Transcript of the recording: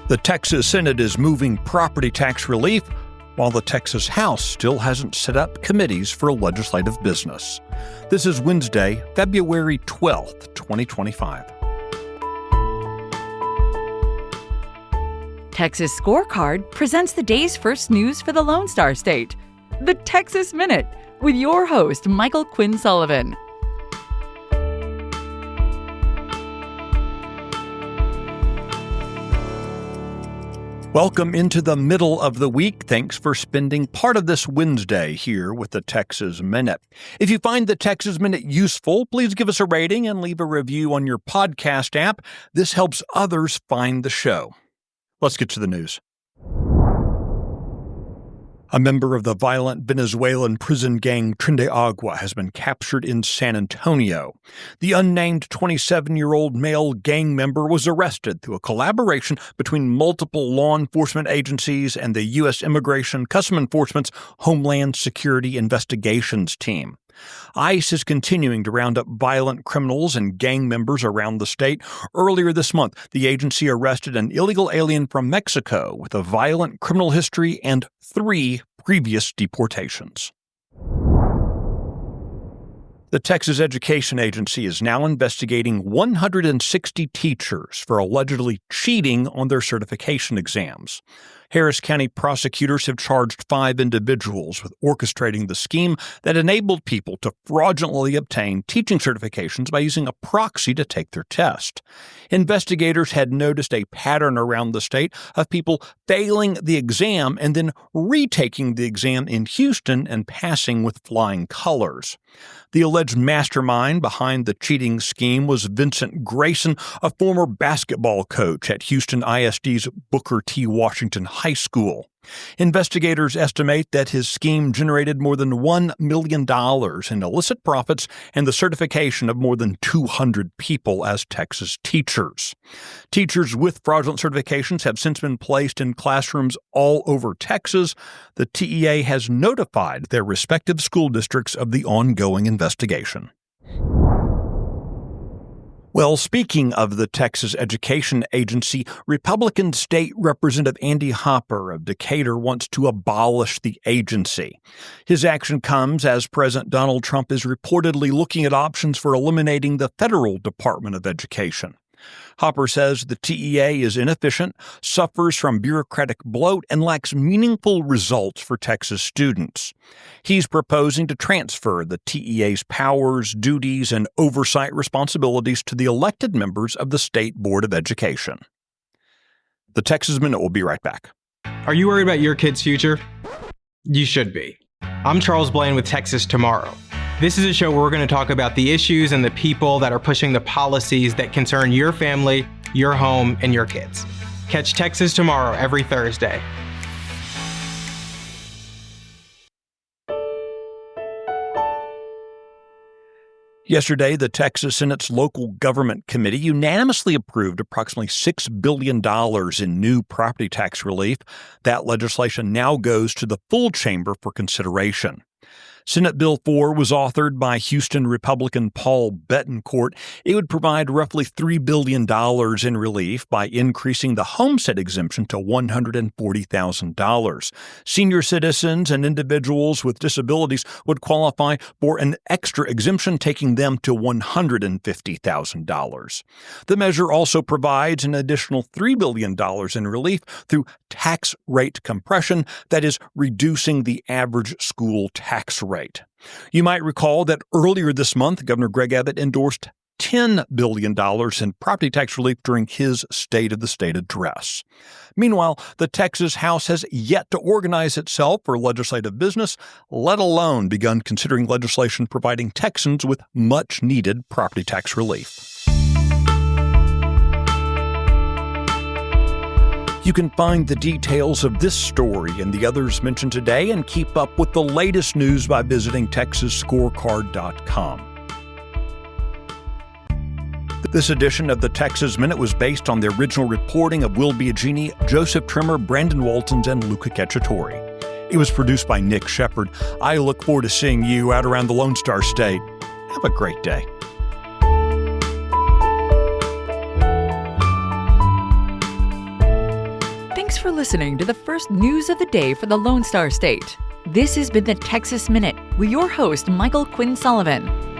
The Texas Senate is moving property tax relief, while the Texas House still hasn't set up committees for legislative business. This is Wednesday, February 12th, 2025. Texas Scorecard presents the day's first news for the Lone Star State, the Texas Minute, with your host, Michael Quinn Sullivan. Welcome into the middle of the week. Thanks for spending part of this Wednesday here with the Texas Minute. If you find the Texas Minute useful, please give us a rating and leave a review on your podcast app. This helps others find the show. Let's get to the news. A member of the violent Venezuelan prison gang Tren has been captured in San Antonio. The unnamed 27-year-old male gang member was arrested through a collaboration between multiple law enforcement agencies and the U.S. Immigration Customs Enforcement's Homeland Security Investigations Team. ICE is continuing to round up violent criminals and gang members around the state. Earlier this month, the agency arrested an illegal alien from Mexico with a violent criminal history and 3 previous deportations. The Texas Education Agency is now investigating 160 teachers for allegedly cheating on their certification exams. Harris County prosecutors have charged 5 individuals with orchestrating the scheme that enabled people to fraudulently obtain teaching certifications by using a proxy to take their test. Investigators had noticed a pattern around the state of people failing the exam and then retaking the exam in Houston and passing with flying colors. The alleged mastermind behind the cheating scheme was Vincent Grayson, a former basketball coach at Houston ISD's Booker T. Washington High School. Investigators estimate that his scheme generated more than $1 million in illicit profits and the certification of more than 200 people as Texas teachers. Teachers with fraudulent certifications have since been placed in classrooms all over Texas. The TEA has notified their respective school districts of the ongoing investigation. Well, speaking of the Texas Education Agency, Republican State Representative Andy Hopper of Decatur wants to abolish the agency. His action comes as President Donald Trump is reportedly looking at options for eliminating the federal Department of Education. Hopper says the TEA is inefficient, suffers from bureaucratic bloat, and lacks meaningful results for Texas students. He's proposing to transfer the TEA's powers, duties, and oversight responsibilities to the elected members of the State Board of Education. The Texas Minute will be right back. Are you worried about your kid's future? You should be. I'm Charles Blaine with Texas Tomorrow. This is a show where we're going to talk about the issues and the people that are pushing the policies that concern your family, your home, and your kids. Catch Texas Tomorrow every Thursday. Yesterday, the Texas Senate's Local Government Committee unanimously approved approximately $6 billion in new property tax relief. That legislation now goes to the full chamber for consideration. Senate Bill 4 was authored by Houston Republican Paul Bettencourt. It would provide roughly $3 billion in relief by increasing the homestead exemption to $140,000. Senior citizens and individuals with disabilities would qualify for an extra exemption, taking them to $150,000. The measure also provides an additional $3 billion in relief through tax rate compression, that is, reducing the average school tax rate. You might recall that earlier this month, Governor Greg Abbott endorsed $10 billion in property tax relief during his State of the State address. Meanwhile, the Texas House has yet to organize itself for legislative business, let alone begun considering legislation providing Texans with much-needed property tax relief. You can find the details of this story and the others mentioned today and keep up with the latest news by visiting TexasScorecard.com. This edition of the Texas Minute was based on the original reporting of Will Biagini, Joseph Trimmer, Brandon Waltons, and Luca Cacciatore. It was produced by Nick Shepard. I look forward to seeing you out around the Lone Star State. Have a great day. for listening to the first news of the day for the Lone Star State. This has been the Texas Minute with your host, Michael Quinn Sullivan.